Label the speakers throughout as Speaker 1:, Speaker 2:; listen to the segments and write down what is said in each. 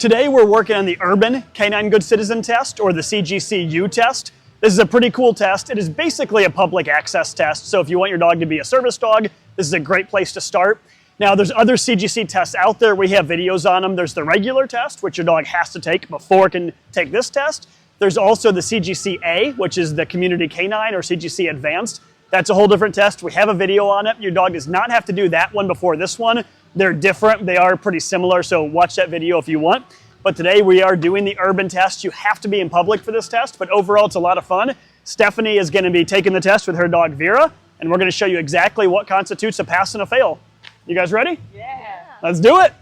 Speaker 1: Today we're working on the Urban Canine Good Citizen Test, or the CGC U test. This is a pretty cool test. It is basically a public access test, so if you want your dog to be a service dog, this is a great place to start. Now there's other CGC tests out there. We have videos on them. There's the regular test, which your dog has to take before it can take this test. There's also the CGC A, which is the Community Canine or CGC Advanced. That's a whole different test. We have a video on it. Your dog does not have to do that one before this one. They're different. They are pretty similar, so watch that video if you want. But today we are doing the Urban test. You have to be in public for this test, but overall it's a lot of fun. Stephanie is going to be taking the test with her dog Vera, and we're going to show you exactly what constitutes a pass and a fail. You guys ready?
Speaker 2: Yeah.
Speaker 1: Let's do it.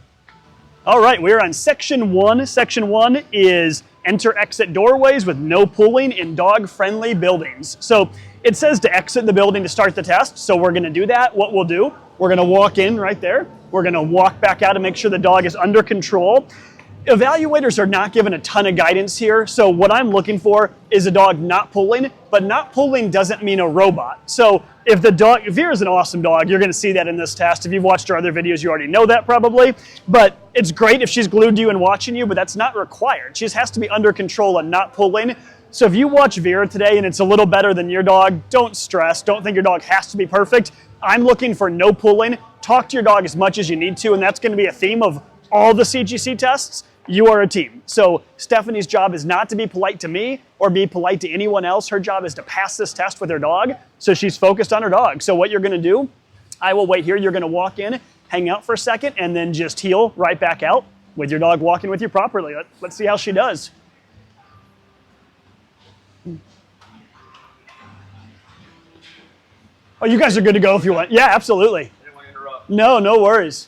Speaker 1: All right, we're on section 1. Section 1 is enter/exit doorways with no pulling in dog-friendly buildings. So it says to exit the building to start the test, so we're going to do that. What we'll do, we're going to walk in right there. We're going to walk back out and make sure the dog is under control. Evaluators are not given a ton of guidance here, so what I'm looking for is a dog not pulling, but not pulling doesn't mean a robot. So if Vera's an awesome dog, you're going to see that in this test. If you've watched our other videos, you already know that probably, but it's great if she's glued to you and watching you, but that's not required. She just has to be under control and not pulling. So if you watch Vera today and it's a little better than your dog, don't stress. Don't think your dog has to be perfect. I'm looking for no pulling. Talk to your dog as much as you need to, and that's going to be a theme of all the CGC tests. You are a team. So Stephanie's job is not to be polite to me or be polite to anyone else. Her job is to pass this test with her dog, so she's focused on her dog. So what you're going to do, I will wait here. You're going to walk in, hang out for a second, and then just heel right back out with your dog walking with you properly. Let's see how she does. Oh, you guys are good to go if you want. Yeah, absolutely.
Speaker 3: I didn't want to interrupt.
Speaker 1: No, no worries.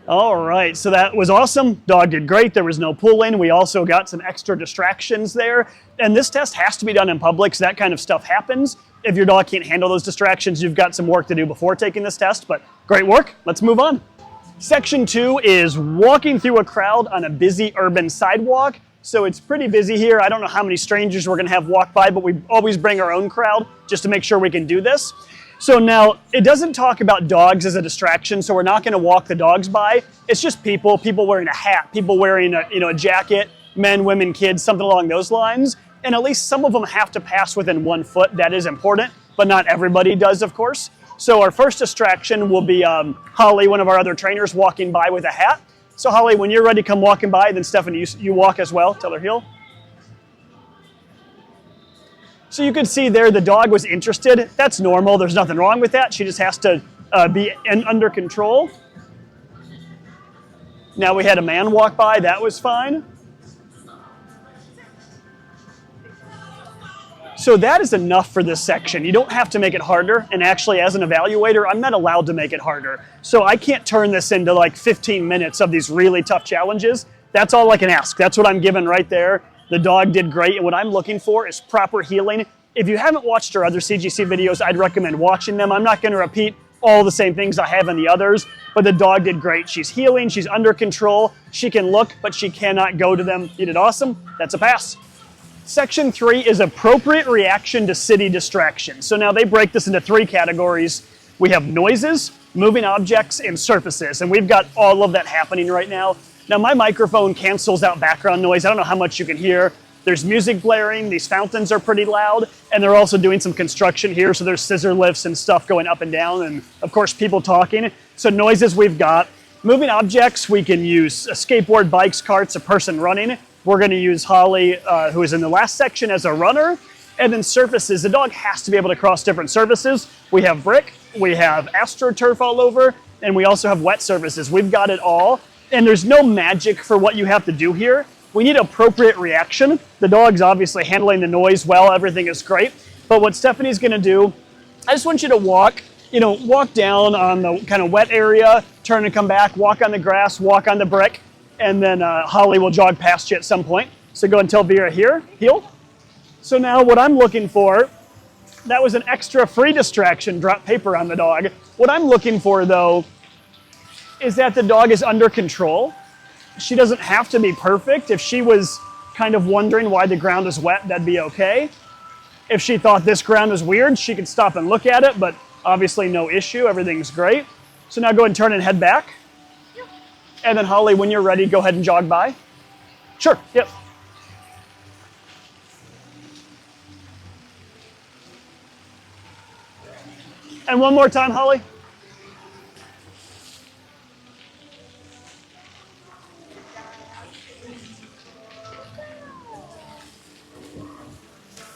Speaker 1: All right, so that was awesome. Dog did great. There was no pulling. We also got some extra distractions there. And this test has to be done in public, so that kind of stuff happens. If your dog can't handle those distractions, you've got some work to do before taking this test, but great work. Let's move on. Section 2 is walking through a crowd on a busy urban sidewalk. So it's pretty busy here. I don't know how many strangers we're gonna have walk by, but we always bring our own crowd just to make sure we can do this. So now, it doesn't talk about dogs as a distraction, so we're not going to walk the dogs by. It's just people wearing a hat, people wearing a jacket, men, women, kids, something along those lines. And at least some of them have to pass within 1 foot. That is important, but not everybody does, of course. So our first distraction will be Holly, one of our other trainers, walking by with a hat. So Holly, when you're ready, come walking by, then Stephanie, you walk as well. Tell her heel. So you can see there the dog was interested. That's normal. There's nothing wrong with that. She just has to be under control. Now we had a man walk by. That was fine. So that is enough for this section. You don't have to make it harder. And actually, as an evaluator, I'm not allowed to make it harder. So I can't turn this into like 15 minutes of these really tough challenges. That's all I can ask. That's what I'm given right there. The dog did great, and what I'm looking for is proper heeling. If you haven't watched our other CGC videos, I'd recommend watching them. I'm not going to repeat all the same things I have in the others, but the dog did great. She's heeling, she's under control, she can look, but she cannot go to them. You did awesome. That's a pass. Section 3 is appropriate reaction to city distraction. So now they break this into 3 categories. We have noises, moving objects, and surfaces, and we've got all of that happening right now. Now my microphone cancels out background noise. I don't know how much you can hear. There's music blaring, these fountains are pretty loud, and they're also doing some construction here, so there's scissor lifts and stuff going up and down, and of course people talking. So noises we've got. Moving objects, we can use a skateboard, bikes, carts, a person running. We're gonna use Holly, who is in the last section, as a runner. And then surfaces, the dog has to be able to cross different surfaces. We have brick, we have AstroTurf all over, and we also have wet surfaces. We've got it all. And there's no magic for what you have to do here. We need appropriate reaction. The dog's obviously handling the noise well, everything is great. But what Stephanie's gonna do, I just want you to walk down on the kind of wet area, turn and come back, walk on the grass, walk on the brick, and then Holly will jog past you at some point. So go and tell Vera here, heel. So now what I'm looking for, that was an extra free distraction, drop paper on the dog. What I'm looking for though, is that the dog is under control. she doesn't have to be perfect. If she was kind of wondering why the ground is wet, that'd be okay. If she thought this ground is weird, she could stop and look at it, but obviously no issue, everything's great. So now go ahead and turn and head back. Yep. And then Holly, when you're ready, go ahead and jog by. Sure, yep. And one more time, Holly.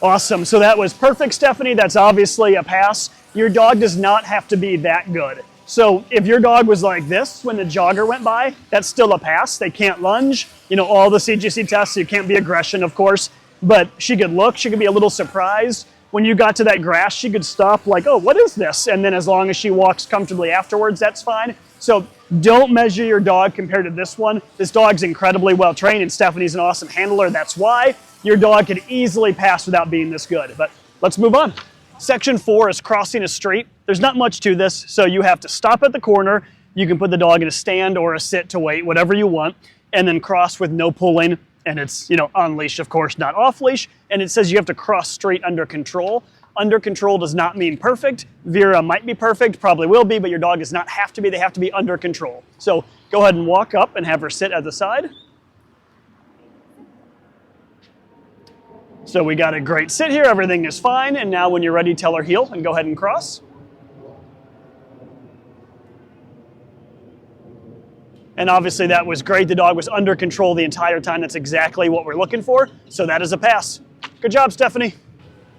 Speaker 1: Awesome, so that was perfect, Stephanie. That's obviously a pass. Your dog does not have to be that good. So if your dog was like this when the jogger went by, that's still a pass. They can't lunge, you know, all the CGC tests, you can't be aggression, of course, but she could look, she could be a little surprised. When you got to that grass, she could stop like, oh, what is this? And then as long as she walks comfortably afterwards, that's fine. So don't measure your dog compared to this one. This dog's incredibly well trained and Stephanie's an awesome handler. That's why your dog could easily pass without being this good. But let's move on. Section 4 is crossing a street. There's not much to this, so you have to stop at the corner. You can put the dog in a stand or a sit to wait, whatever you want, and then cross with no pulling. And it's, you know, on leash, of course, not off leash. And it says you have to cross straight under control. Under control does not mean perfect. Vera might be perfect, probably will be, but your dog does not have to be. They have to be under control. So go ahead and walk up and have her sit at the side. So we got a great sit here, everything is fine. And now when you're ready, tell her heel and go ahead and cross. And obviously that was great. The dog was under control the entire time. That's exactly what we're looking for. So that is a pass. Good job, Stephanie.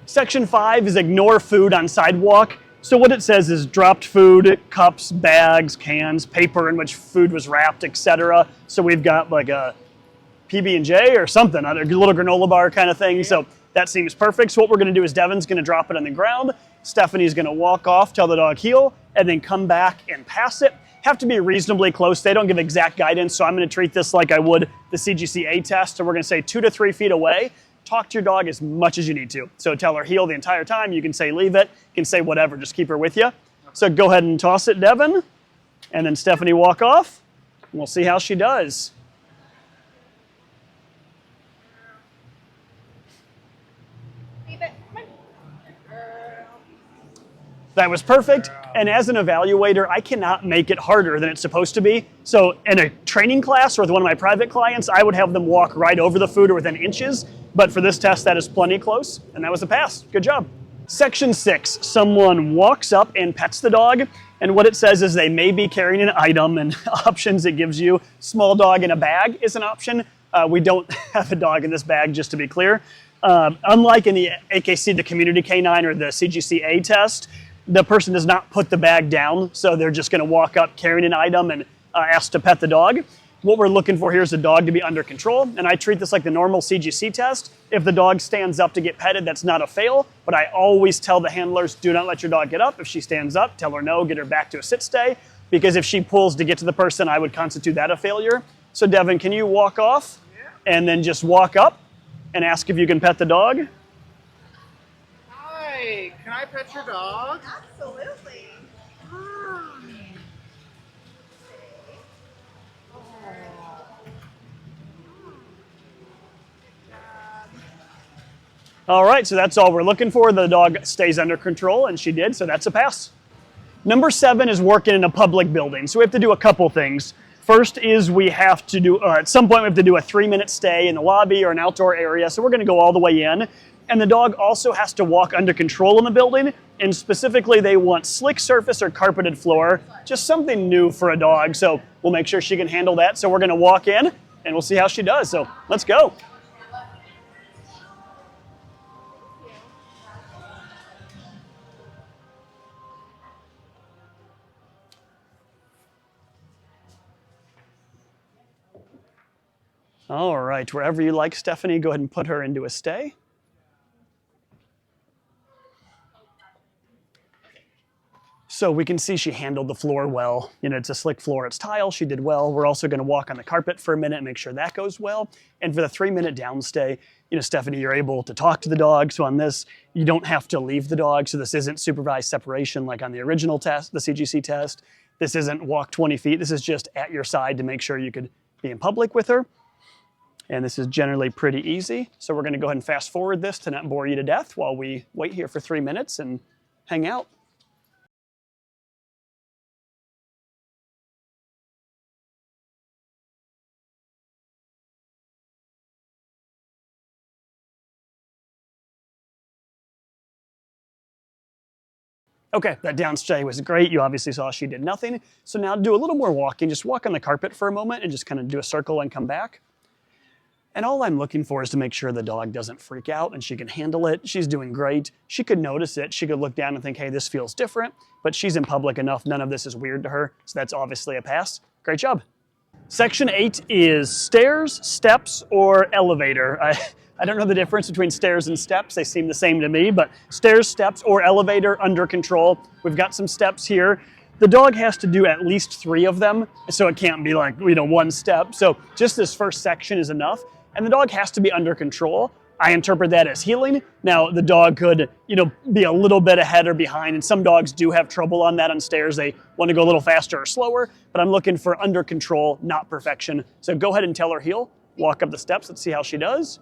Speaker 1: Section 5 is ignore food on sidewalk. So what it says is dropped food, cups, bags, cans, paper in which food was wrapped, etc. So we've got like a PB&J or something, a little granola bar kind of thing. So that seems perfect. So what we're gonna do is Devin's gonna drop it on the ground. Stephanie's gonna walk off, tell the dog heel, and then come back and pass it. Have to be reasonably close. They don't give exact guidance, so I'm gonna treat this like I would the CGC test. So we're gonna say 2 to 3 feet away. Talk to your dog as much as you need to. So tell her heel the entire time. You can say leave it, you can say whatever, just keep her with you. So go ahead and toss it, Devin. And then Stephanie walk off. And we'll see how she does. That was perfect, and as an evaluator, I cannot make it harder than it's supposed to be. So in a training class or with one of my private clients, I would have them walk right over the food or within inches, but for this test, that is plenty close, and that was a pass. Good job. Section 6, someone walks up and pets the dog, and what it says is they may be carrying an item, and options it gives you. Small dog in a bag is an option. We don't have a dog in this bag, just to be clear. Unlike in the AKC, the community canine, or the CGC test, the person does not put the bag down, so they're just gonna walk up carrying an item and ask to pet the dog. What we're looking for here is the dog to be under control, and I treat this like the normal CGC test. If the dog stands up to get petted, that's not a fail, but I always tell the handlers, do not let your dog get up. If she stands up, tell her no, get her back to a sit stay, because if she pulls to get to the person, I would constitute that a failure. So Devin, can you walk off and then just walk up and ask if you can pet the dog?
Speaker 2: Hi, can I pet your dog?
Speaker 3: Absolutely.
Speaker 1: All right, so that's all we're looking for. The dog stays under control, and she did, so that's a pass. Number 7 is working in a public building. So we have to do a couple things. First is we have to do, at some point we have to do a 3-minute stay in the lobby or an outdoor area. So we're gonna go all the way in. And the dog also has to walk under control in the building. And specifically they want slick surface or carpeted floor, just something new for a dog. So we'll make sure she can handle that. So we're gonna walk in and we'll see how she does. So let's go. All right, wherever you like, Stephanie, go ahead and put her into a stay. So we can see she handled the floor well. You know, it's a slick floor, it's tile, she did well. We're also gonna walk on the carpet for a minute and make sure that goes well. And for the 3-minute downstay, you know, Stephanie, you're able to talk to the dog. So on this, you don't have to leave the dog. So this isn't supervised separation like on the original test, the CGC test. This isn't walk 20 feet. This is just at your side to make sure you could be in public with her. And this is generally pretty easy. So we're going to go ahead and fast forward this to not bore you to death while we wait here for 3 minutes and hang out. Okay, that downstay was great. You obviously saw she did nothing. So now do a little more walking. Just walk on the carpet for a moment and just kind of do a circle and come back. And all I'm looking for is to make sure the dog doesn't freak out and she can handle it. She's doing great. She could notice it. She could look down and think, hey, this feels different, but she's in public enough. None of this is weird to her. So that's obviously a pass. Great job. Section 8 is stairs, steps, or elevator. I don't know the difference between stairs and steps. They seem the same to me, but stairs, steps, or elevator under control. We've got some steps here. The dog has to do at least 3 of them, so it can't be like, one step. So just this first section is enough, and the dog has to be under control. I interpret that as healing. Now, the dog could, be a little bit ahead or behind, and some dogs do have trouble on that on stairs. They want to go a little faster or slower, but I'm looking for under control, not perfection. So go ahead and tell her heel. Walk up the steps. Let's see how she does.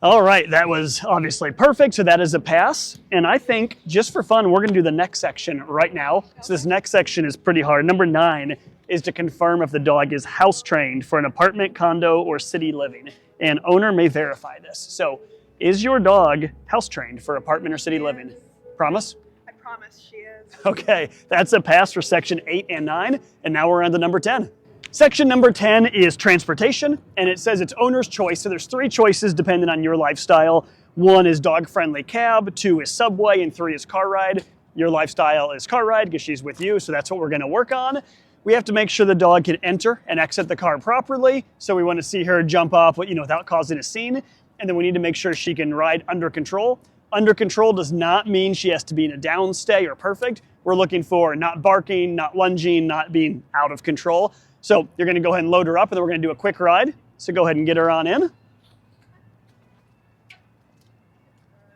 Speaker 1: All right, that was obviously perfect, so that is a pass. And I think, just for fun, we're gonna do the next section right now. So this next section is pretty hard. Number 9 is to confirm if the dog is house trained for an apartment, condo, or city living. And owner may verify this. So is your dog house trained for apartment or city living? Promise?
Speaker 3: I promise she is.
Speaker 1: Okay, that's a pass for section 8 and 9. And now we're on to number 10. Section number 10 is transportation, and it says it's owner's choice. So there's 3 choices depending on your lifestyle. 1 is dog-friendly cab, 2 is subway, and 3 is car ride. Your lifestyle is car ride because she's with you, so that's what we're gonna work on. We have to make sure the dog can enter and exit the car properly. So we wanna see her jump off, without causing a scene. And then we need to make sure she can ride under control. Under control does not mean she has to be in a downstay or perfect. We're looking for not barking, not lunging, not being out of control. So you're gonna go ahead and load her up, and then we're gonna do a quick ride. So go ahead and get her on in.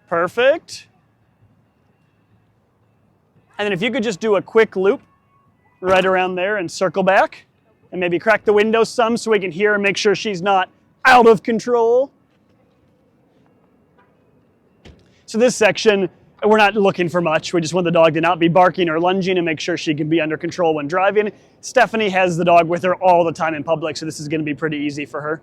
Speaker 1: Perfect. And then if you could just do a quick loop right around there and circle back, and maybe crack the window some so we can hear and make sure she's not out of control. So this section, we're not looking for much. We just want the dog to not be barking or lunging and make sure she can be under control when driving. Stephanie has the dog with her all the time in public, so this is gonna be pretty easy for her.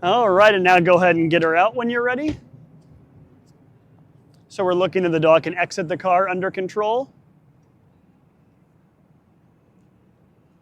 Speaker 1: All right, and now go ahead and get her out when you're ready. So we're looking that the dog can exit the car under control.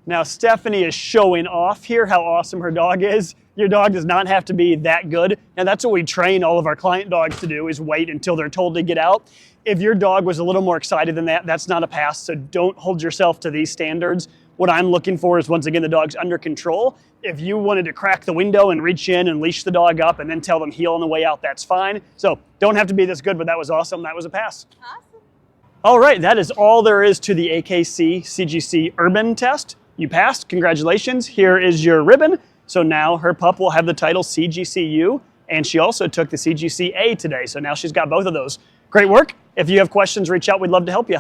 Speaker 1: Now Stephanie is showing off here how awesome her dog is. Your dog does not have to be that good. And that's what we train all of our client dogs to do, is wait until they're told to get out. If your dog was a little more excited than that, that's not a pass. So don't hold yourself to these standards. What I'm looking for is, once again, the dog's under control. If you wanted to crack the window and reach in and leash the dog up and then tell them heel on the way out, that's fine. So don't have to be this good, but that was awesome. That was a pass.
Speaker 3: Awesome.
Speaker 1: All right, that is all there is to the AKC CGC Urban Test. You passed, congratulations. Here is your ribbon. So now her pup will have the title CGCU, and she also took the CGCA today. So now she's got both of those. Great work. If you have questions, reach out. We'd love to help you.